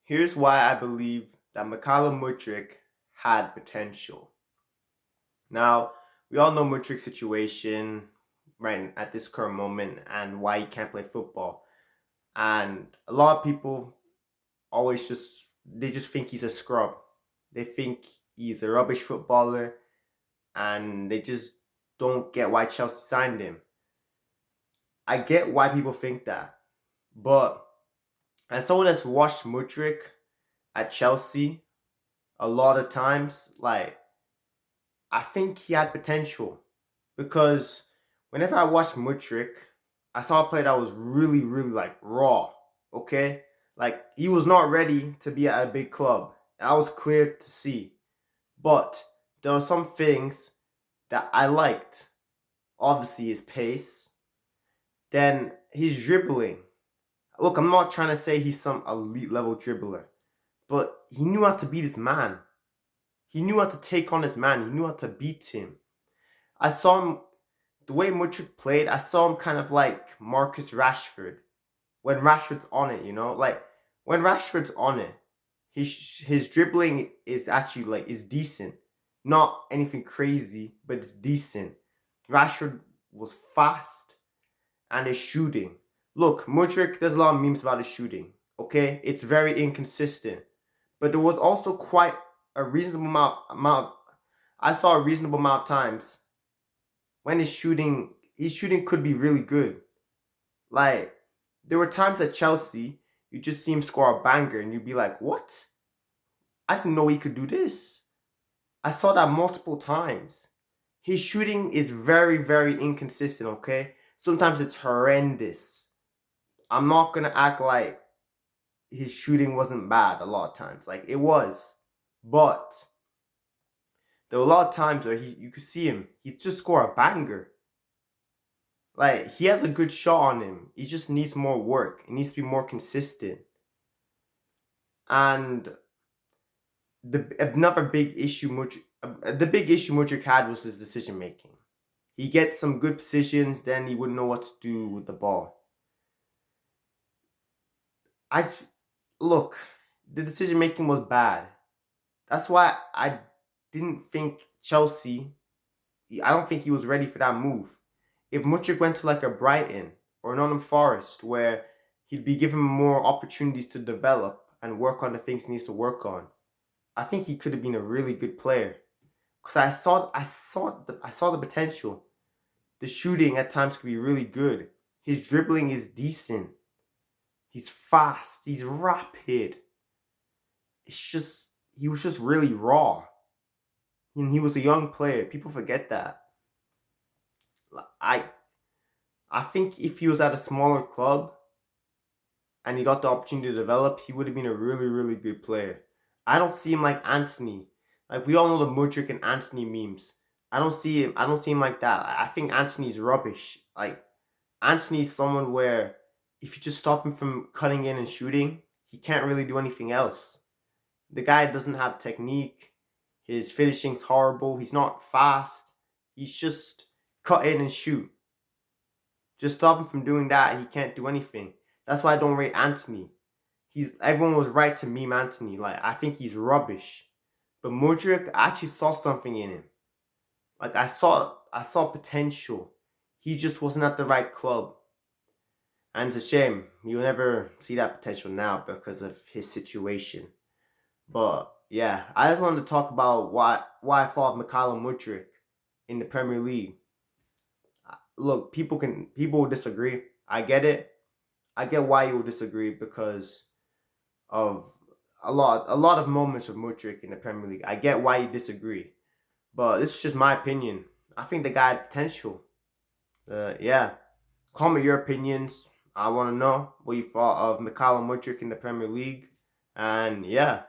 Here's why I believe that Mudryk had potential. Now, we all know Mudryk's situation right at this current moment and why he can't play football. And a lot of people always just think he's a scrub. They think he's a rubbish footballer and they just don't get why Chelsea signed him. I get why people think that. But as someone that's watched Mudryk at Chelsea a lot of times, I think he had potential because whenever I watched Mudryk, I saw a player that was really, really raw. Okay, like he was not ready to be at a big club. That was clear to see. But there were some things that I liked. Obviously, his pace. Then his dribbling. Look, I'm not trying to say he's some elite level dribbler, but he knew how to beat his man. He knew how to take on his man. He knew how to beat him. I saw him the way Mudryk played. I saw him kind of like Marcus Rashford when Rashford's on it. Like when Rashford's on it, his dribbling is actually is decent, not anything crazy, but it's decent. Rashford was fast and his shooting. Look, Mudryk, there's a lot of memes about his shooting. Okay, it's very inconsistent, but there was also quite a reasonable amount. I saw a reasonable amount of times when his shooting could be really good. Like there were times at Chelsea, you just see him score a banger, and you'd be like, "What? I didn't know he could do this." I saw that multiple times. His shooting is very, very inconsistent. Okay, sometimes it's horrendous. I'm not gonna act like his shooting wasn't bad a lot of times. Like it was, but there were a lot of times where you could see him. He just score a banger. Like he has a good shot on him. He just needs more work. He needs to be more consistent. And the big issue Mudryk had was his decision making. He gets some good positions, then he wouldn't know what to do with the ball. I look, the decision making was bad. That's why I didn't think Chelsea. I don't think he was ready for that move. If Mudryk went to like a Brighton or Nottingham Forest, where he'd be given more opportunities to develop and work on the things he needs to work on, I think he could have been a really good player. Because I saw the potential. The shooting at times could be really good. His dribbling is decent. He's fast. He's rapid. He was just really raw. And he was a young player. People forget that. I I think if he was at a smaller club and he got the opportunity to develop, he would have been a really, really good player. I don't see him like Anthony. Like we all know the Mudryk and Anthony memes. I don't see him like that. I think Anthony's rubbish. Like Anthony's someone where if you just stop him from cutting in and shooting, he can't really do anything else. The guy doesn't have technique. His finishing's horrible. He's not fast. He's just cut in and shoot. Just stop him from doing that. He can't do anything. That's why I don't rate Anthony. He's Everyone was right to meme Anthony. Like I think he's rubbish. But Mudryk, I actually saw something in him. Like I saw potential. He just wasn't at the right club. And it's a shame. You'll never see that potential now because of his situation. But yeah, I just wanted to talk about why I thought of Mudryk in the Premier League. Look, people will disagree. I get it. I get why you will disagree because of a lot of moments of Mudryk in the Premier League. I get why you disagree, but this is just my opinion. I think the guy had potential. Yeah, comment your opinions. I want to know what you thought of Mudryk in the Premier League, and yeah.